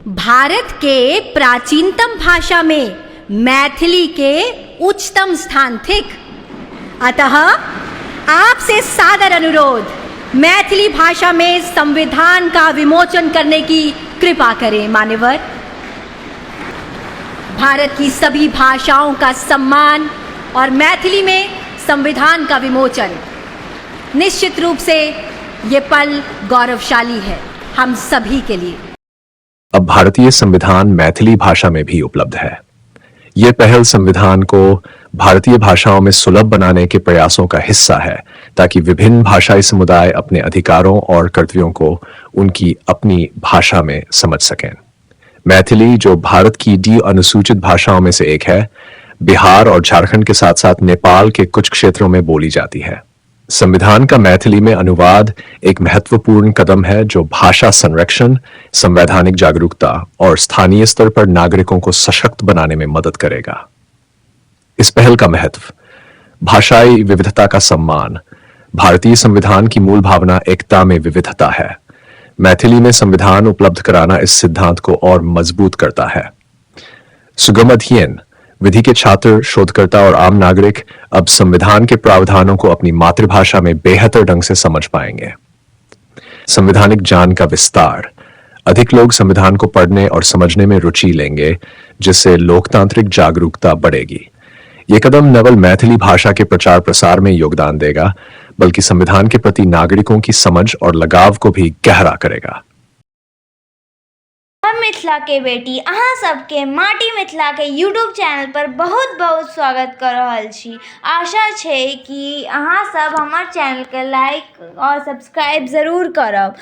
भारत के प्राचीनतम भाषा में मैथिली के उच्चतम स्थान थिक। अतः आपसे सादर अनुरोध, मैथिली भाषा में संविधान का विमोचन करने की कृपा करें। मान्यवर, भारत की सभी भाषाओं का सम्मान और मैथिली में संविधान का विमोचन, निश्चित रूप से ये पल गौरवशाली है हम सभी के लिए। अब भारतीय संविधान मैथिली भाषा में भी उपलब्ध है। यह पहल संविधान को भारतीय भाषाओं में सुलभ बनाने के प्रयासों का हिस्सा है, ताकि विभिन्न भाषाई समुदाय अपने अधिकारों और कर्तव्यों को उनकी अपनी भाषा में समझ सकें। मैथिली, जो भारत की डी अनुसूचित भाषाओं में से एक है, बिहार और झारखंड के साथ साथ नेपाल के कुछ क्षेत्रों में बोली जाती है। संविधान का मैथिली में अनुवाद एक महत्वपूर्ण कदम है जो भाषा संरक्षण, संवैधानिक जागरूकता और स्थानीय स्तर पर नागरिकों को सशक्त बनाने में मदद करेगा। इस पहल का महत्व, भाषाई विविधता का सम्मान। भारतीय संविधान की मूल भावना एकता में विविधता है। मैथिली में संविधान उपलब्ध कराना इस सिद्धांत को और मजबूत करता है। सुगम अध्ययन, विधि के छात्र, शोधकर्ता और आम नागरिक अब संविधान के प्रावधानों को अपनी मातृभाषा में बेहतर ढंग से समझ पाएंगे। संवैधानिक ज्ञान का विस्तार, अधिक लोग संविधान को पढ़ने और समझने में रुचि लेंगे, जिससे लोकतांत्रिक जागरूकता बढ़ेगी। यह कदम न केवल मैथिली भाषा के प्रचार प्रसार में योगदान देगा, बल्कि संविधान के प्रति नागरिकों की समझ और लगाव को भी गहरा करेगा। हम मिथिला के बेटी अहाँ सबके माटी मिथिला के यूट्यूब चैनल पर बहुत बहुत स्वागत कर रहल छी। आशा छै कि अहाँ सब हमार चैनल के लाइक और सब्सक्राइब जरूर करब।